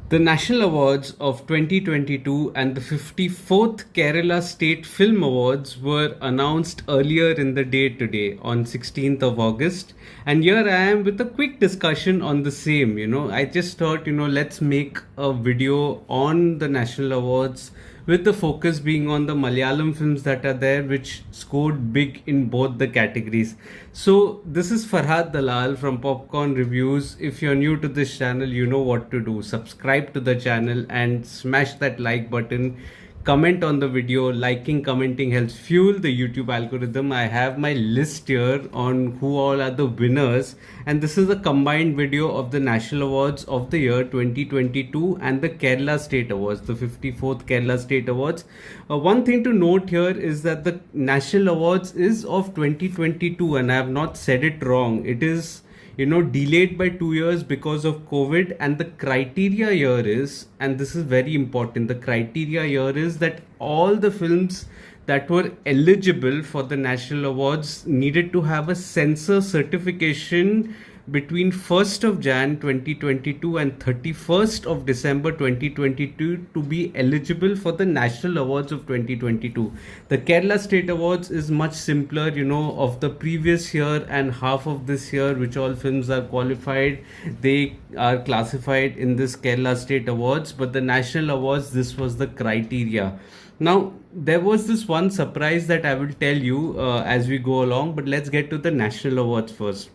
The National Awards of 2022 and the 54th Kerala State Film Awards were announced earlier in the day today on 16th of August. And here I am with a quick discussion on the same. I just thought, let's make a video on the National Awards with the focus being on the Malayalam films that are there, which scored big in both the categories. So, this is Farhad Dalal from Popcorn Reviews. If you're new to this channel, you know what to do. Subscribe to the channel and smash that like button. Comment on the video. Liking, commenting helps fuel the YouTube algorithm. I have my list here on who all are the winners, and this is a combined video of the National Awards of the year 2022 and the Kerala State Awards, the 54th Kerala State Awards. One thing to note here is that the National Awards is of 2022, and I have not said it wrong. It is delayed by 2 years because of COVID. And the criteria here is, and this is very important, the criteria here is that all the films that were eligible for the national awards needed to have a censor certification between 1st of Jan 2022 and 31st of December 2022 to be eligible for the national awards of 2022. The Kerala State Awards is much simpler, of the previous year and half of this year, which all films are qualified. They are classified in this Kerala State Awards, but the national awards, this was the criteria. Now, there was this one surprise that I will tell you as we go along, but let's get to the national awards first.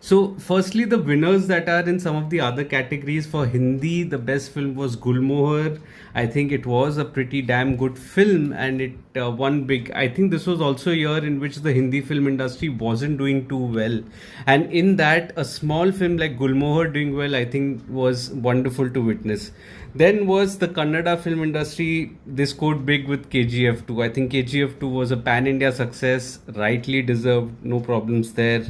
So, firstly, the winners that are in some of the other categories. For Hindi, the best film was Gulmohar. I think it was a pretty damn good film, and it won big. I think this was also a year in which the Hindi film industry wasn't doing too well. And in that, a small film like Gulmohar doing well, I think was wonderful to witness. Then was the Kannada film industry. They scored big with KGF 2. I think KGF 2 was a pan India success, rightly deserved, no problems there.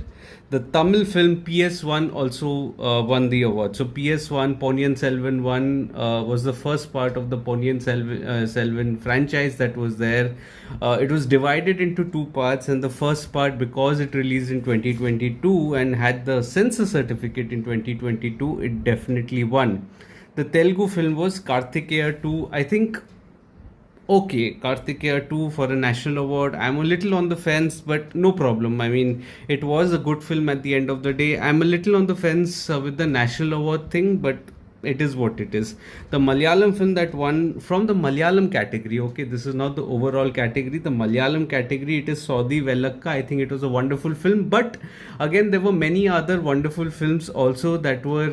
The Tamil film PS1 also won the award. So PS1, Ponniyin Selvan 1 was the first part of the Ponniyin Selvan franchise that was there. It was divided into two parts, and the first part, because it released in 2022 and had the censor certificate in 2022, it definitely won. The Telugu film was Kartikeya 2. I think okay, Kartikeya 2 for a national award. I'm a little on the fence, but no problem. I mean, it was a good film at the end of the day. I'm a little on the fence with the national award thing, but it is what it is. The Malayalam film that won from the Malayalam category, okay, this is not the overall category, the Malayalam category, it is Saudi Velakka. I think it was a wonderful film, but again, there were many other wonderful films also that were,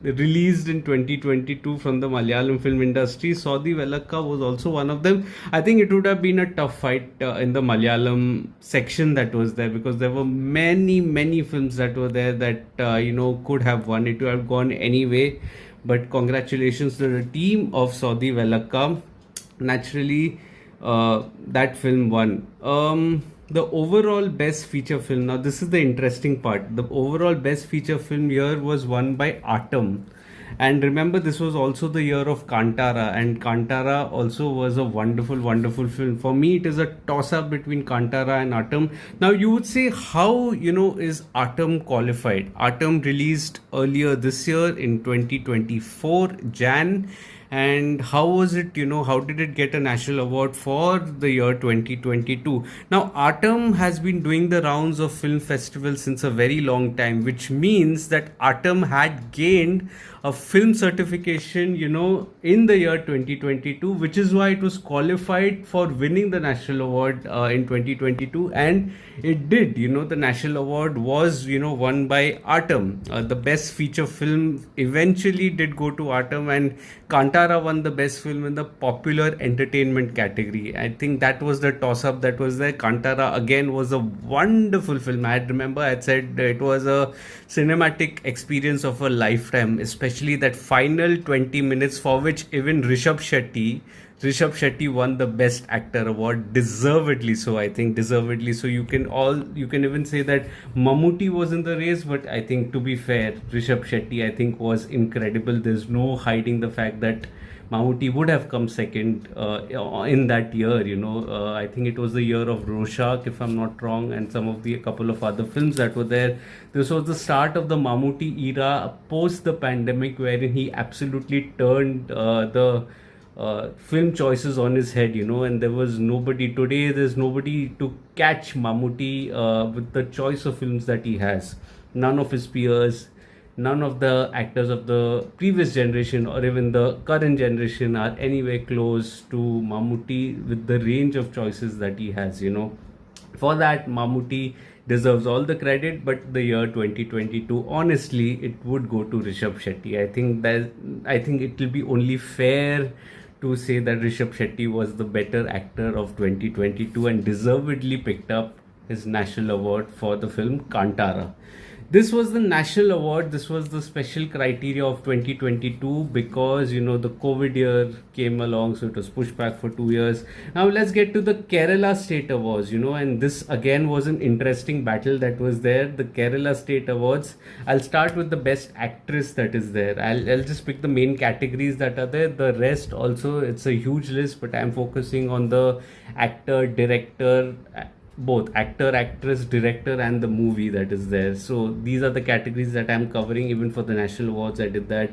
released in 2022 from the Malayalam film industry. Saudi Velakka was also one of them. I think it would have been a tough fight in the Malayalam section that was there, because there were many films that were there that, could have won. It would have gone anyway, but congratulations to the team of Saudi Velakka. Naturally, that film won. The overall best feature film, now this is the interesting part, the overall best feature film here was won by Atom. And remember, this was also the year of Kantara, and Kantara also was a wonderful film. For me, it is a toss up between Kantara and Atom. Now, you would say, how, is Atom qualified? Atom released earlier this year in 2024, Jan. And how was it, how did it get a national award for the year 2022? Now, Atom has been doing the rounds of film festivals since a very long time, which means that Atom had gained a film certification, in the year 2022, which is why it was qualified for winning the national award in 2022. And it did, the national award was, won by Atom. The best feature film eventually did go to Atom, and Kantara won the best film in the popular entertainment category. I think that was the toss up that was there. Kantara again was a wonderful film. I remember I had said it was a cinematic experience of a lifetime, especially that final 20 minutes, for which even Rishabh Shetty Rishabh Shetty won the Best Actor award, deservedly so. I think deservedly so. You can even say that Mammootty was in the race, but I think to be fair, Rishabh Shetty I think was incredible. There's no hiding the fact that Mammootty would have come second in that year. I think it was the year of Rorschach, if I'm not wrong, and some of the a couple of other films that were there. This was the start of the Mammootty era post the pandemic, wherein he absolutely turned the film choices on his head, and there was nobody today. There's nobody to catch Mammootty with the choice of films that he has. None of his peers, none of the actors of the previous generation or even the current generation are anywhere close to Mammootty with the range of choices that he has. For that, Mammootty deserves all the credit, but the year 2022, honestly, it would go to Rishabh Shetty. I think it will be only fair to say that Rishabh Shetty was the better actor of 2022 and deservedly picked up his national award for the film Kantara. This was the national award. This was the special criteria of 2022 because the COVID year came along, so it was pushed back for 2 years. Now let's get to the Kerala State Awards. And this again was an interesting battle that was there. The Kerala State Awards. I'll start with the Best Actress that is there. I'll just pick the main categories that are there. The rest also, it's a huge list, but I'm focusing on the actor, director, both actor, actress, director, and the movie that is there. So these are the categories that I'm covering. Even for the national awards I did that.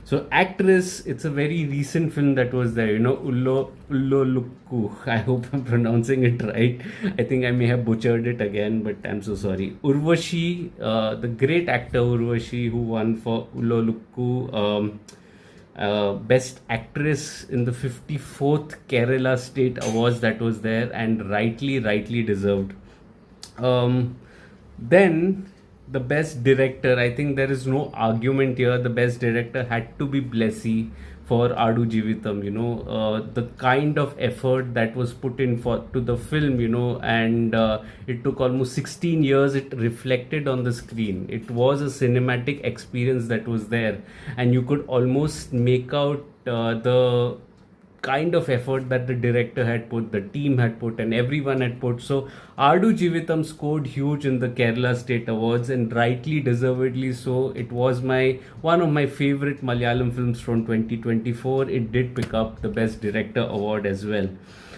So actress, it's a very recent film that was there, Ullo Lukku. I hope I'm pronouncing it right. I think I may have butchered it again, but I'm so sorry. Urvashi, the great actor Urvashi, who won for Ullo Lukku, Best Actress in the 54th Kerala State Awards that was there, and rightly deserved. Then the Best Director, I think there is no argument here. The Best Director had to be Blessy for Adu Jivitam. The kind of effort that was put in for to the film, and it took almost 16 years. It reflected on the screen. It was a cinematic experience that was there, and you could almost make out the kind of effort that the director had put, the team had put, and everyone had put. So Adu Jivitam scored huge in the Kerala State Awards, and rightly deservedly so. It was one of my favorite Malayalam films from 2024. It did pick up the Best Director award as well.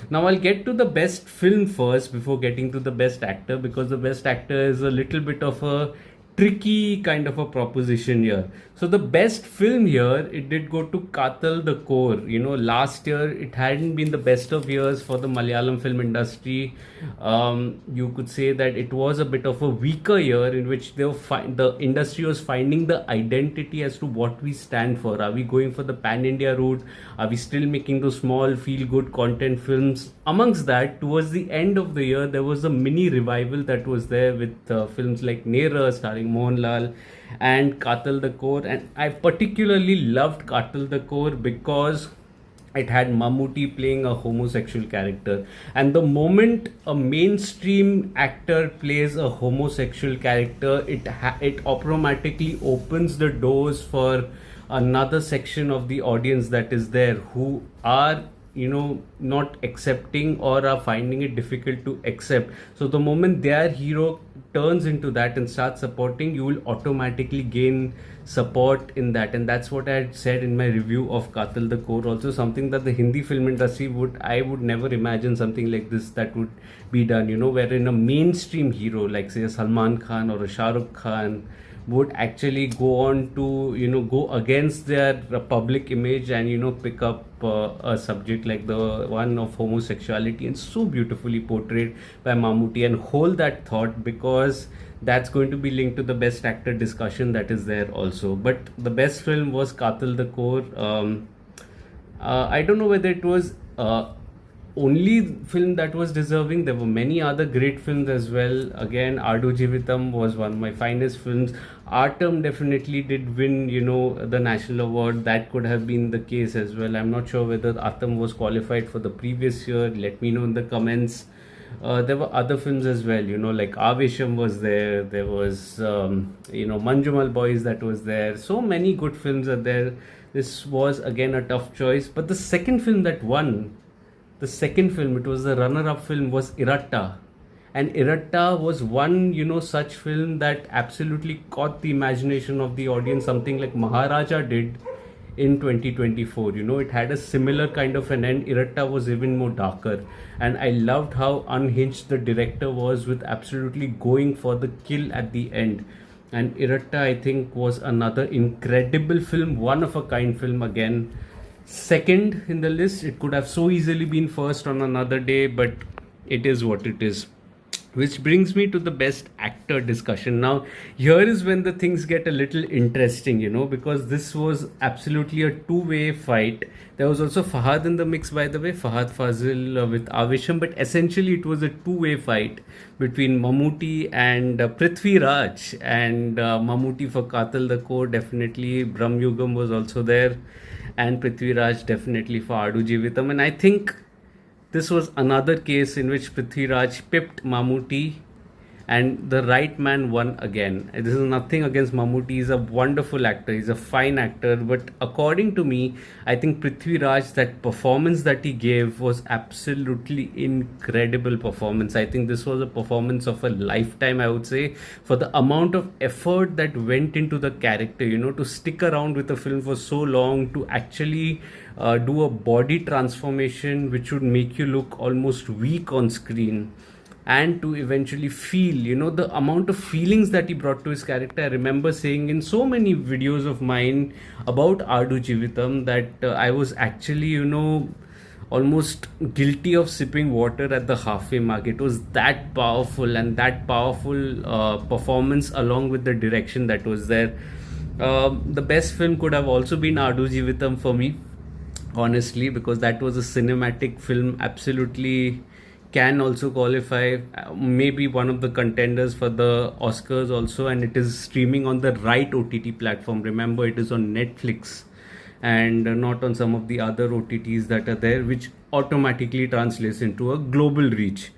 Now I'll get to the best film first before getting to the best actor, because the best actor is a little bit of a tricky kind of a proposition here. So the best film here, it did go to Katal the Core. Last year it hadn't been the best of years for the Malayalam film industry. You could say that it was a bit of a weaker year in which the industry was finding the identity as to what we stand for. Are we going for the pan-India route? Are we still making those small feel-good content films? Amongst that, towards the end of the year, there was a mini revival that was there with films like Nera starring Mohanlal and Katal the Core. And I particularly loved Katal the Core because it had Mammootty playing a homosexual character. And the moment a mainstream actor plays a homosexual character, it automatically opens the doors for another section of the audience that is there who are not accepting or are finding it difficult to accept. So the moment their hero turns into that and starts supporting, you will automatically gain support in that. And that's what I had said in my review of Katal the Core, also something that the Hindi film industry I would never imagine something like this that would be done, wherein a mainstream hero like say a Salman Khan or a Shah Rukh Khan would actually go on to go against their public image and pick up a subject like the one of homosexuality, and so beautifully portrayed by Mammootty. And hold that thought, because that's going to be linked to the best actor discussion that is there also. But the best film was Katal the Core. I don't know whether it was only film that was deserving. There were many other great films as well. Again, Adu Jivitam was one of my finest films. Artam definitely did win, the national award. That could have been the case as well. I'm not sure whether Artam was qualified for the previous year. Let me know in the comments. There were other films as well, like Avesham was there. There was, Manjumal Boys that was there. So many good films are there. This was again a tough choice. But the second film that won, the second film, it was the runner-up film, was Iratta. And Iratta was one, such film that absolutely caught the imagination of the audience, something like Maharaja did in 2024. It had a similar kind of an end. Iratta was even more darker, and I loved how unhinged the director was with absolutely going for the kill at the end. And Iratta, I think, was another incredible film, one of a kind film again. Second in the list, it could have so easily been first on another day, but it is what it is. Which brings me to the best actor discussion. Now, here is when the things get a little interesting, because this was absolutely a two-way fight. There was also Fahad in the mix, by the way, Fahad Fazil with Avisham, but essentially it was a two-way fight between Mammootty and Prithvi Raj. And Mammootty for Katal the Core, definitely. Brahm Yugam was also there, and Prithvi Raj definitely for Adu Jeevitam. And I think this was another case in which Prithviraj pipped Mammootty and the right man won again. This is nothing against Mammootty. He's a wonderful actor. He's a fine actor. But according to me, I think Prithviraj, that performance that he gave was absolutely incredible performance. I think this was a performance of a lifetime, I would say, for the amount of effort that went into the character, to stick around with the film for so long, to actually do a body transformation which would make you look almost weak on screen, and to eventually feel, the amount of feelings that he brought to his character. I remember saying in so many videos of mine about Adu Jeevitam that I was actually, almost guilty of sipping water at the halfway mark. It was that powerful, and that powerful performance along with the direction that was there. The best film could have also been Adu Jeevitam for me, honestly, because that was a cinematic film. Absolutely can also qualify, maybe one of the contenders for the Oscars also, and it is streaming on the right OTT platform. Remember, it is on Netflix and not on some of the other OTTs that are there, which automatically translates into a global reach.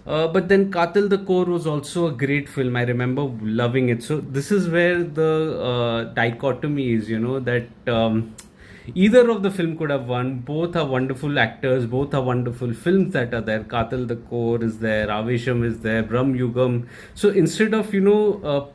But then Katil the Core was also a great film. I remember loving it. So this is where the dichotomy is, that either of the film could have won. Both are wonderful actors. Both are wonderful films that are there. Katil the Core is there. Avesham is there. Brahm Yugam. So instead of,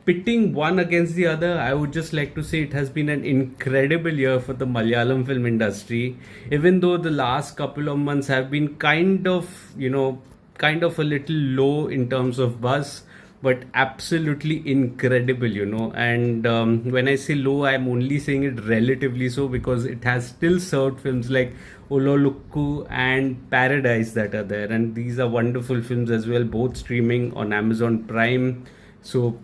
pitting one against the other, I would just like to say it has been an incredible year for the Malayalam film industry. Even though the last couple of months have been kind of a little low in terms of buzz, but absolutely incredible, and when I say low, I'm only saying it relatively so, because it has still served films like Ololukku and Paradise that are there, and these are wonderful films as well, both streaming on Amazon Prime. So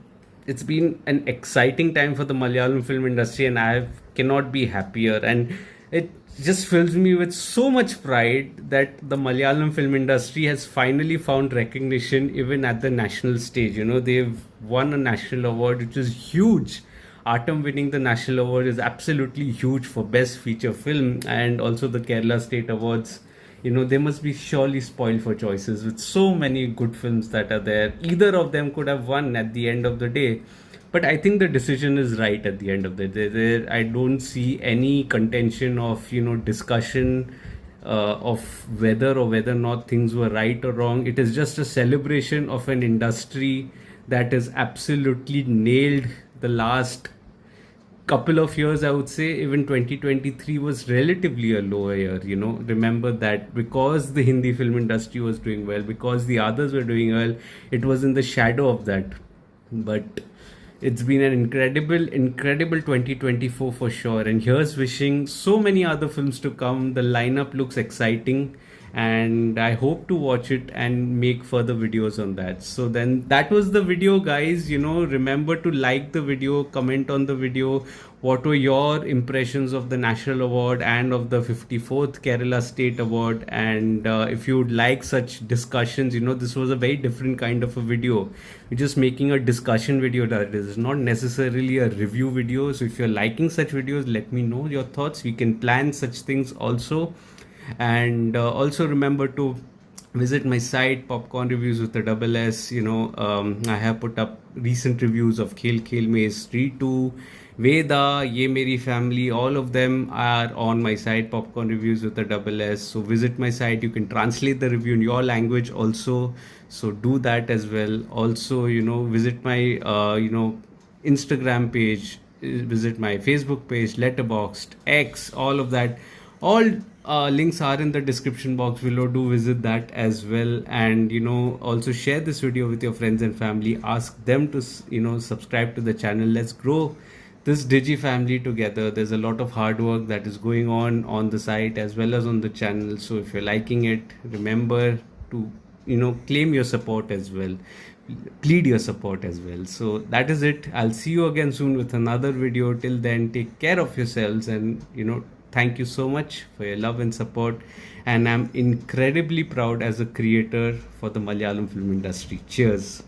it's been an exciting time for the Malayalam film industry, and I cannot be happier. And it just fills me with so much pride that the Malayalam film industry has finally found recognition even at the national stage. They've won a national award, which is huge. Atom winning the national award is absolutely huge for best feature film, and also the Kerala State Awards. They must be surely spoiled for choices with so many good films that are there. Either of them could have won at the end of the day. But I think the decision is right at the end of the day. I don't see any contention of, discussion of whether or not things were right or wrong. It is just a celebration of an industry that has absolutely nailed the last couple of years. I would say even 2023 was relatively a lower year. Remember that, because the Hindi film industry was doing well, because the others were doing well, it was in the shadow of that. But it's been an incredible 2024 for sure. And here's wishing so many other films to come. The lineup looks exciting, and I hope to watch it and make further videos on that. So then that was the video, guys. Remember to like the video, comment on the video. What were your impressions of the National Award and of the 54th Kerala State Award? And if you would like such discussions, this was a very different kind of a video. We're just making a discussion video, that is not necessarily a review video. So if you're liking such videos, let me know your thoughts. We can plan such things also. And also remember to visit my site Popcorn Reviews with a double S. I have put up recent reviews of Khel Khel Mein Street 2, Veda, Ye Meri Family. All of them are on my site Popcorn Reviews with a double S. So visit my site. You can translate the review in your language also, so do that as well. Also, visit my Instagram page, visit my Facebook page, Letterboxd, X, all of that. All links are in the description box below. Do visit that as well, and also share this video with your friends and family. Ask them to subscribe to the channel. Let's grow this Digi family together. There's a lot of hard work that is going on the site as well as on the channel. So if you're liking it, remember to claim your support as well, plead your support as well. So that is it. I'll see you again soon with another video. Till then, take care of yourselves, and thank you so much for your love and support. And I'm incredibly proud as a creator for the Malayalam film industry. Cheers.